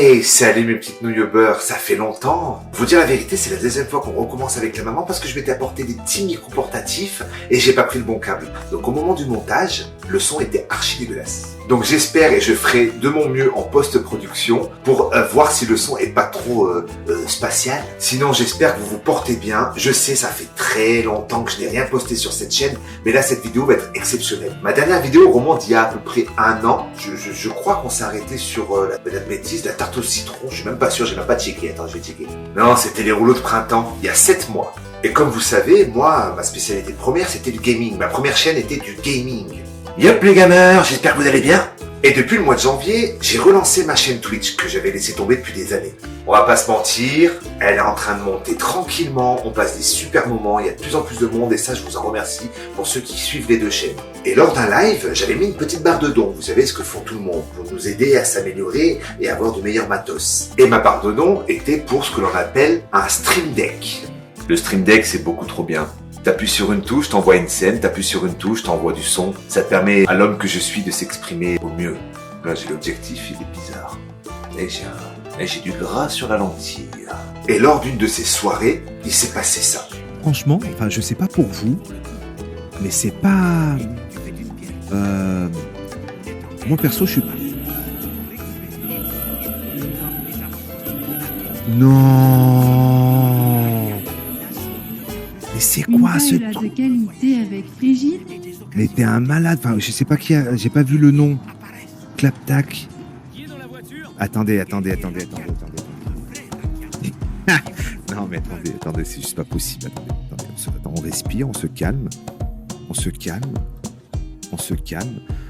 Hey, salut mes petites nouilles au beurre, ça fait longtemps. Vous dire la vérité, c'est la deuxième fois qu'on recommence avec la maman parce que je m'étais apporté des petits micros portatifs et j'ai pas pris le bon câble. Donc au moment du montage, le son était archi dégueulasse. Donc j'espère et je ferai de mon mieux en post-production pour voir si le son est pas trop spatial. Sinon j'espère que vous vous portez bien. Je sais, ça fait très longtemps que je n'ai rien posté sur cette chaîne, mais là cette vidéo va être exceptionnelle. Ma dernière vidéo remonte d'il y a à peu près un an. Je crois qu'on s'est arrêté sur la bêtise, la tarte au citron. Je suis même pas sûr, j'ai même pas checké. Attends, je vais checker. Non, c'était les rouleaux de printemps, il y a 7 mois. Et comme vous savez, moi, ma spécialité première, c'était du gaming. Ma première chaîne était du gaming. Yop les gamers, j'espère que vous allez bien. Et depuis le mois de janvier, j'ai relancé ma chaîne Twitch que j'avais laissé tomber depuis des années. On va pas se mentir, elle est en train de monter tranquillement, on passe des super moments, il y a de plus en plus de monde et ça je vous en remercie pour ceux qui suivent les deux chaînes. Et lors d'un live, j'avais mis une petite barre de dons, vous savez ce que font tout le monde, pour nous aider à s'améliorer et avoir de meilleurs matos. Et ma barre de dons était pour ce que l'on appelle un Stream Deck. Le Stream Deck c'est beaucoup trop bien. T'appuies sur une touche, t'envoies une scène, t'appuies sur une touche, t'envoies du son. Ça te permet à l'homme que je suis de s'exprimer au mieux. Là j'ai l'objectif, il est bizarre. Et j'ai du gras sur la lentille. Et lors d'une de ces soirées, il s'est passé ça. Franchement, enfin je sais pas pour vous, mais c'est pas... Moi perso je suis... Non. Mais c'est quoi ce truc de qualité avec Frigide? Mais t'es un malade, enfin je sais pas qui a... J'ai pas vu le nom. Clap-tac. Attendez. Non mais attendez, c'est juste pas possible. Attends, on respire, on se calme.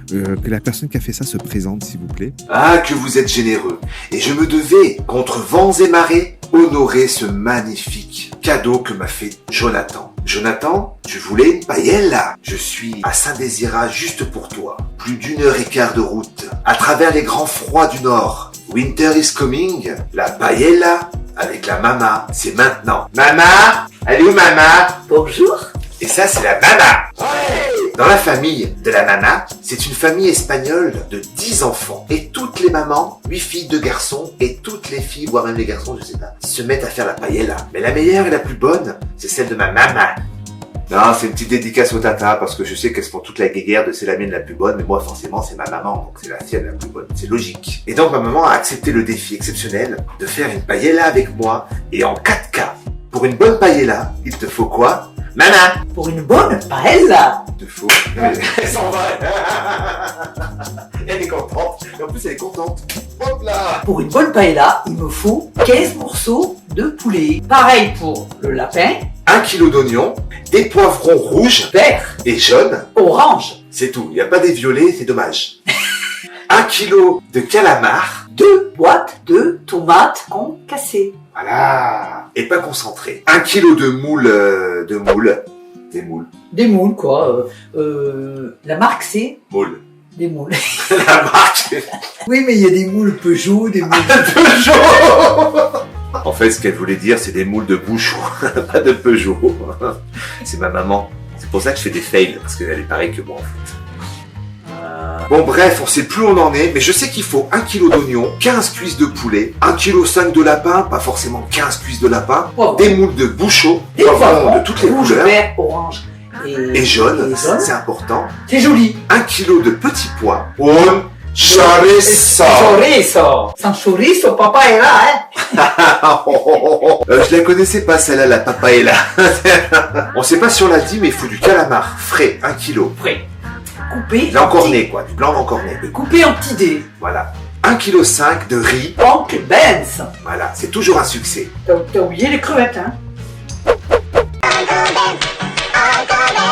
Que la personne qui a fait ça se présente, s'il vous plaît. Ah, que vous êtes généreux. Et je me devais, contre vents et marées, honorer ce magnifique cadeau que m'a fait Jonathan. Jonathan, tu voulais une paella? Je suis à Saint-Désirat juste pour toi. Plus d'1h15 de route. À travers les grands froids du Nord. Winter is coming. La paella avec la mama, c'est maintenant. Mama? Elle est où mama? Bonjour. Et ça, c'est la mama. Dans la famille de la mama, c'est une famille espagnole de 10 enfants. Et toutes les mamans, 8 filles, 2 garçons, et toutes les filles, voire même les garçons, je sais pas, se mettent à faire la paella. Mais la meilleure et la plus bonne, c'est celle de ma mama. Non, c'est une petite dédicace au tata, parce que je sais qu'elles se font toute la guéguerre de c'est la mienne la plus bonne, mais moi forcément c'est ma maman, donc c'est la sienne la plus bonne. C'est logique. Et donc ma maman a accepté le défi exceptionnel de faire une paella avec moi, et en 4K. Pour une bonne paella, il te faut quoi? Maman! Pour une bonne paella. Il te faut... Elle s'en va. Elle est contente. Et en plus, elle est contente. Hop là! Pour une bonne paella, il me faut 15 morceaux de poulet. Pareil pour le lapin. 1 kilo d'oignons, des poivrons rouges, Vert. et jaunes. Orange. C'est tout. Il n'y a pas des violets, c'est dommage. 1 kilo de calamar. 2 boîtes de tomates concassées. Voilà. Et pas concentré. 1 kilo de moules, Des moules. Des moules, quoi. La marque, c'est Moules. des moules. La marque. Oui, mais il y a des moules Peugeot, des moules... Peugeot. En fait, ce qu'elle voulait dire, c'est des moules de bouchon, pas de Peugeot. C'est ma maman. C'est pour ça que je fais des fails, parce qu'elle est pareille que moi, en fait. Bon bref, on sait plus où on en est, mais je sais qu'il faut 1 kg d'oignon, 15 cuisses de poulet, 1,5 kg de lapin, pas forcément 15 cuisses de lapin, Poivron. des moules de bouchon, Des poivrons poivrons de toutes les rouge, couleurs, vert, orange et jaune, et jaune. c'est important, C'est joli. 1 kg de petits pois, un chorizo. Chorizo. Sans chorizo, papa est là, hein. Je la connaissais pas celle-là, la papaella. On sait pas si on l'a dit, mais il faut du calamar frais, 1 kg. Prêt. Coupé. L'encorné quoi, du blanc d'encorné. Coupé en petits dés. Voilà. 1,5 kg de riz. Oncle Benz. Voilà, c'est toujours un succès. T'as oublié les crevettes, hein.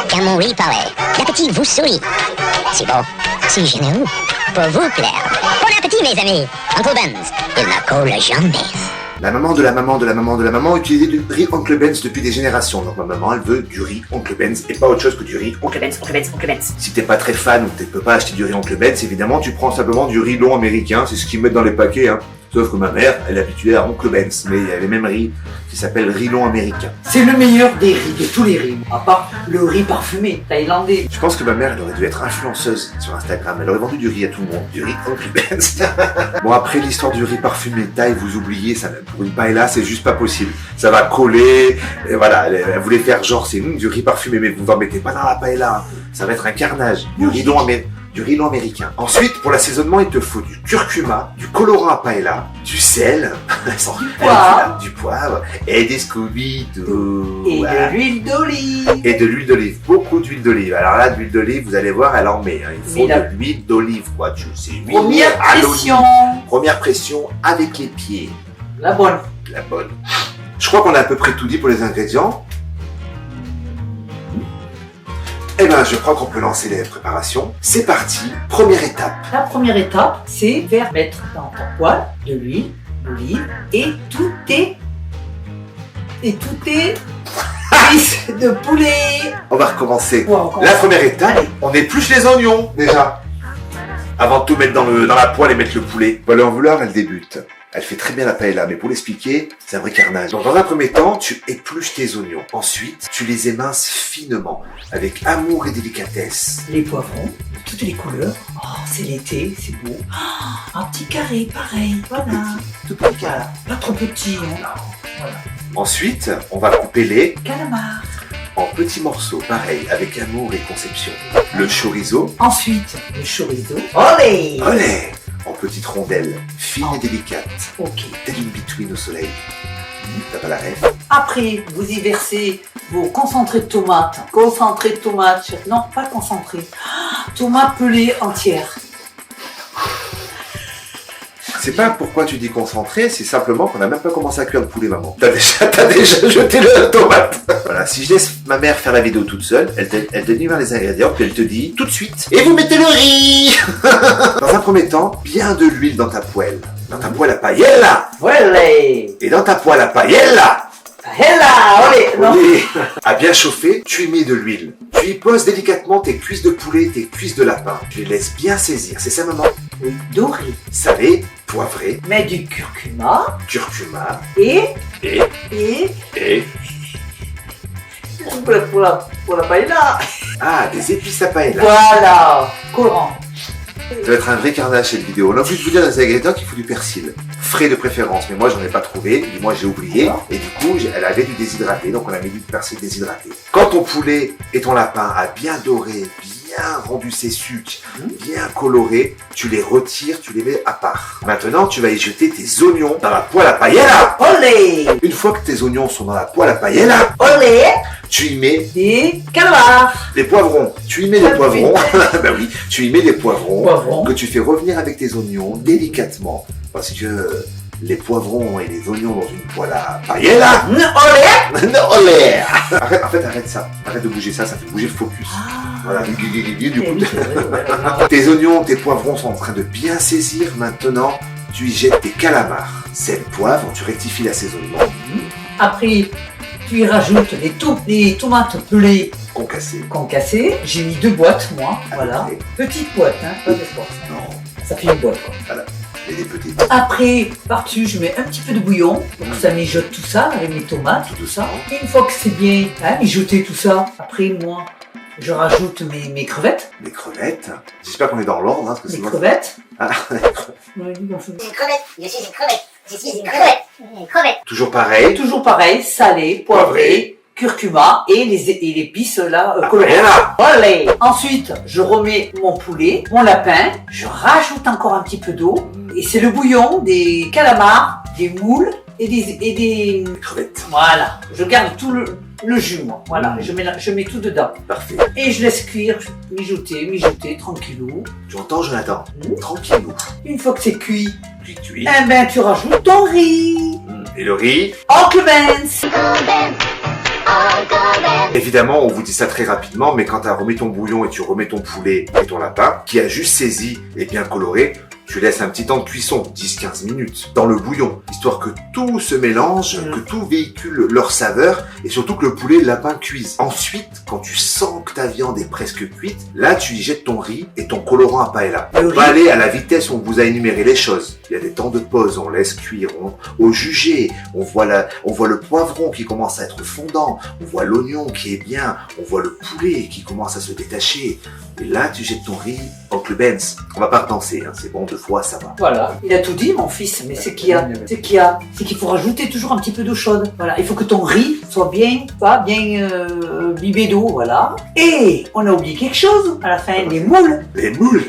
Quand mon riz parlait, l'appétit vous sourit. C'est bon, c'est généreux, pour vous plaire. Bon appétit, mes amis. Uncle Ben's, il n'a qu'au le jamais. La maman de la maman de la maman de la maman utilisait du riz Oncle Ben's depuis des générations. Donc ma maman, elle veut du riz Oncle Ben's et pas autre chose que du riz Oncle Ben's, Oncle Ben's, Oncle Ben's. Si t'es pas très fan ou que tu peux pas acheter du riz Oncle Ben's, évidemment, tu prends simplement du riz long américain. C'est ce qu'ils mettent dans les paquets, hein. Sauf que ma mère, elle est habituée à Oncle Ben's, mais il y a les mêmes riz qui s'appellent riz long américain. C'est le meilleur des riz, de tous les riz. À part le riz parfumé, thaïlandais. Je pense que ma mère, elle aurait dû être influenceuse sur Instagram. Elle aurait vendu du riz à tout le monde. Du riz Oncle Ben's. Bon, après l'histoire du riz parfumé thaï, vous oubliez, ça, pour une paella, c'est juste pas possible. Ça va coller, et voilà. Elle voulait faire genre, c'est du riz parfumé, mais vous en mettez pas dans la paella. Ça va être un carnage. Du riz long américain. Ensuite, pour l'assaisonnement, il te faut du curcuma, du colorant à paella, du sel, du poivre et des Scooby-Doo. Et de l'huile d'olive. Et de l'huile d'olive, beaucoup d'huile d'olive. Alors là, de l'huile d'olive, vous allez voir, elle en met. Hein. Il faut de l'huile d'olive, quoi. C'est huile Première pression. Première pression avec les pieds. La bonne. La bonne. Je crois qu'on a à peu près tout dit pour les ingrédients. Eh ben, je crois qu'on peut lancer les préparations. C'est parti, première étape. La première étape, c'est faire mettre dans ta poêle de l'huile d'olive et tout est cuisse de poulet. On va recommencer. Ouais, La première étape, on épluche les oignons, déjà. Avant de tout mettre dans la poêle et mettre le poulet. Voilà, en vouloir, elle débute. Elle fait très bien la paella, mais pour l'expliquer, c'est un vrai carnage. Donc, dans un premier temps, tu épluches tes oignons. Ensuite, tu les éminces finement, avec amour et délicatesse. Les poivrons, de toutes les couleurs. Oh, c'est l'été, c'est beau. Oh, un petit carré, pareil. Voilà. Tout petit carré. Pas trop petit, hein. Voilà. Ensuite, on va couper les Calamar. en petits morceaux, pareil, avec amour et conception. Le chorizo. Ensuite, le chorizo. Olé. Olé, en petites rondelles, fines et délicates. Ok. Telle une between au soleil. T'as pas la rêve? Après, vous y versez vos concentrés de tomates. Concentré de tomates. Non, pas concentré. Tomates pelées entières. C'est pas pourquoi tu dis concentré, c'est simplement qu'on n'a même pas commencé à cuire le poulet, maman. T'as déjà jeté le tomate. Voilà, si je laisse ma mère faire la vidéo toute seule, elle te dit les ingrédients, puis elle te dit tout de suite. Et vous mettez le riz. Dans un premier temps, bien de l'huile dans ta poêle. Dans ta poêle à paella. Olé. Et dans ta poêle à paella. Hella, olé. Non. Oui. À bien chauffer, tu y mets de l'huile. Tu y poses délicatement tes cuisses de poulet, tes cuisses de lapin. Tu les laisses bien saisir, c'est ça, maman? Oui, doré. Salé, poivré, Mets du curcuma curcuma et et pour la paella. ah, des épices à paella. Voilà, colorant. Ça va être un vrai carnage cette vidéo. On a envie de vous dire dans les ingrédients qu'il faut du persil. Frais de préférence, mais moi j'en ai pas trouvé, du moins j'ai oublié. Et du coup, elle avait du déshydraté, donc on a mis du persil déshydraté. Quand ton poulet et ton lapin a bien doré, bien rendu ses sucs, bien coloré, tu les retires, tu les mets à part. Maintenant, tu vas y jeter tes oignons dans la poêle à paella. Olé. Une fois que tes oignons sont dans la poêle à paella, Olé. tu y mets Des calamars. les poivrons. Tu y mets les poivrons. Ben oui, tu y mets les poivrons que tu fais revenir avec tes oignons délicatement. Parce que les poivrons et les oignons dans une poêle à paella. Olé. Olé. Arrête ça. Arrête de bouger ça, ça fait bouger le focus. Voilà, du coup. Tes oignons, tes poivrons sont en train de bien saisir. Maintenant, tu y jettes tes calamars. Sel, poivre, tu rectifies l'assaisonnement. Après, tu y rajoutes les tomates pelées Concassé. J'ai mis 2 boîtes, moi. Ah, Voilà. ok. Petite boîte, hein, pas d'espoir. Non, Ça fait une boîte, quoi. voilà. Et des petites. Après, par-dessus, je mets un petit peu de bouillon. Donc ça mijote tout ça avec mes tomates, tout ça. Et une fois que c'est bien mijoté tout ça, après, moi, je rajoute mes crevettes. Les crevettes. J'espère qu'on est dans l'ordre. Hein, parce que Les sinon- crevettes. Ah, Une crevette, je suis une crevette, je suis une crevette, une crevette. toujours pareil. Toujours pareil, salé, poivré, curcuma et l'épice là Ah, colorée. paella. Allez. Ensuite, je remets mon poulet, mon lapin, je rajoute encore un petit peu d'eau et c'est le bouillon des calamars, des moules et des Crevettes. voilà. Je garde tout le jus moi. Voilà, je mets tout dedans Parfait. et je laisse cuire, mijoter tranquillou. Tu entends, Jonathan? Tranquillou. Une fois que c'est cuit, Cuit. eh ben tu rajoutes ton riz. Et le riz? Oncle Ben's. Évidemment, on vous dit ça très rapidement, mais quand tu as remis ton bouillon et tu remets ton poulet et ton lapin, qui a juste saisi et bien coloré, tu laisses un petit temps de cuisson, 10-15 minutes, dans le bouillon, histoire que tout se mélange, que tout véhicule leur saveur, et surtout que le poulet et le lapin cuisent. Ensuite, quand tu sens que ta viande est presque cuite, là tu y jettes ton riz et ton colorant à paella. Le On va riz. aller à la vitesse où on vous a énuméré les choses. Il y a des temps de pause, on laisse cuire. Au jugé, on voit le poivron qui commence à être fondant, on voit l'oignon qui est bien, on voit le poulet qui commence à se détacher. Et là, tu jettes ton riz, Oncle Benz. On va pas redanser, hein, c'est bon, 2 fois, ça va. Voilà, il a tout dit, mon fils, mais c'est qu'il faut rajouter toujours un petit peu d'eau chaude. Voilà, il faut que ton riz soit bien imbibé d'eau, voilà. Et on a oublié quelque chose à la fin, les moules. Les moules.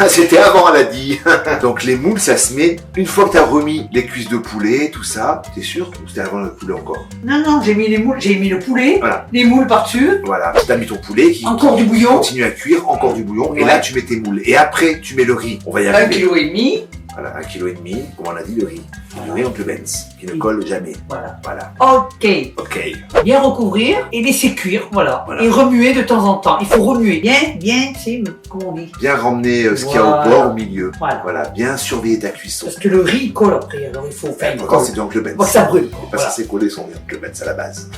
C'était avant, elle a dit. Donc les moules, ça se met une fois que tu as remis les cuisses de poulet, tout ça. T'es sûr? Ou c'était avant le poulet encore? Non, j'ai mis les moules, j'ai mis le poulet, voilà. Les moules par-dessus. Voilà, tu as mis ton poulet qui encore du bouillon. Continue à cuire, encore du bouillon. Ouais. Et là, tu mets tes moules. Et après, tu mets le riz. On va y arriver. 1,5 kg. Voilà, 1,5 kg, comme on a dit, le riz. Le riz Oncle Benz, qui ne colle jamais. Voilà. Ok. Bien recouvrir et laisser cuire, voilà. Et remuer de temps en temps. Il faut remuer. Bien, c'est comment on dit. Bien ramener ce qu'il y a au bord, au milieu. Voilà. Bien surveiller ta cuisson. Parce que le riz il colle après, alors il faut faire. Pourtant, c'est du Oncle Benz. Pour que ça brûle. C'est pas censé coller son Oncle Benz à la base.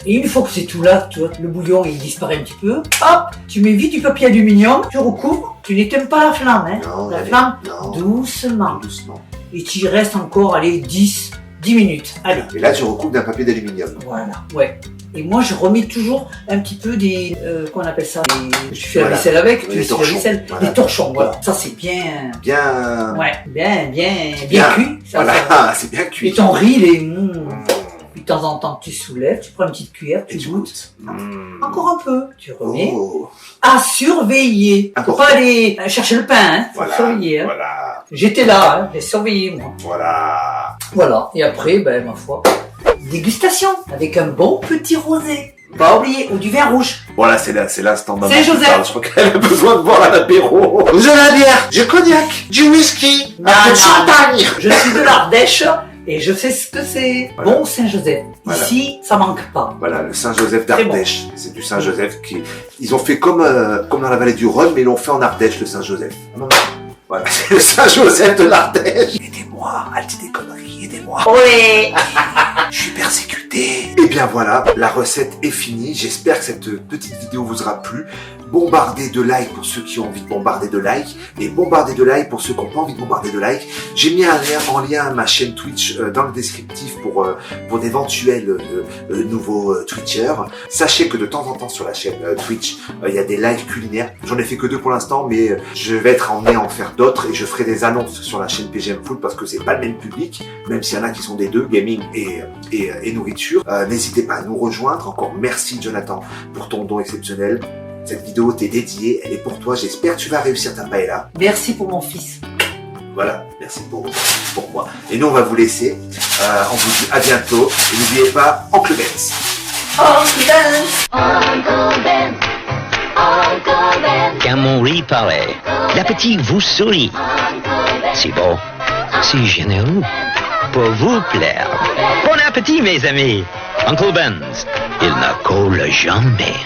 Et une fois que c'est tout là, tu vois, le bouillon il disparaît un petit peu, hop, tu mets vite du papier aluminium, tu recouvres, tu n'éteins pas la flamme, hein. Non, la flamme, non. Doucement. Et tu y restes encore, allez, 10 minutes, allez. Et là, tu recouvres d'un papier d'aluminium. Voilà, ouais. Et moi, je remets toujours un petit peu des, qu'on appelle ça, je fais la vaisselle avec, les torchons. Les torchons, voilà. Ça, c'est bien cuit. Voilà, c'est bien cuit. Et ton riz, il est, de temps en temps, tu soulèves, tu prends une petite cuillère, tu goûtes. Encore un peu, tu remets. À surveiller. Faut pas aller chercher le pain, hein. Faut surveiller, hein. Voilà. J'étais là, hein. J'ai surveillé, moi. Voilà. Et après, ma foi, dégustation. Avec un bon petit rosé. Pas oublier, ou du vin rouge. Voilà, c'est l'instant maman. C'est Joseph. Je crois qu'elle a besoin de boire à l'apéro. Vous avez la bière, du cognac, du whisky, un peu de champagne. Je suis de l'Ardèche. Et je sais ce que c'est. Voilà. Bon Saint-Joseph. Voilà. Ici, ça manque pas. Voilà, le Saint-Joseph d'Ardèche. Bon. C'est du Saint-Joseph ils ont fait comme dans la vallée du Rhône, mais ils l'ont fait en Ardèche, le Saint-Joseph. Voilà, c'est le Saint-Joseph de l'Ardèche. Aidez-moi, elle dit des conneries, aidez-moi. Oui. Je suis persécuté. Et bien voilà, la recette est finie. J'espère que cette petite vidéo vous aura plu. Bombardez de likes pour ceux qui ont envie de bombarder de likes. Et bombardez de likes pour ceux qui n'ont pas envie de bombarder de likes. J'ai mis en lien ma chaîne Twitch dans le descriptif pour d'éventuels nouveaux Twitchers. Sachez que de temps en temps sur la chaîne Twitch, il y a des lives culinaires. J'en ai fait que 2 pour l'instant, mais je vais être emmené à en faire d'autres et je ferai des annonces sur la chaîne PGM Food parce que c'est pas le même public, même s'il y en a qui sont des deux, gaming et nourriture. N'hésitez pas à nous rejoindre. Encore merci Jonathan pour ton don exceptionnel. Cette vidéo t'est dédiée, elle est pour toi. J'espère que tu vas réussir ta paella. Merci pour mon fils. Voilà, merci pour moi. Et nous on va vous laisser. On vous dit à bientôt. Et n'oubliez pas, Oncle Benz. Oncle Benz. Uncle Ben, Uncle Ben. Quand mon riz paraît, l'appétit vous sourit. C'est bon, c'est généreux, pour vous plaire. Bon appétit, mes amis. Uncle Benz, il ne colle jamais.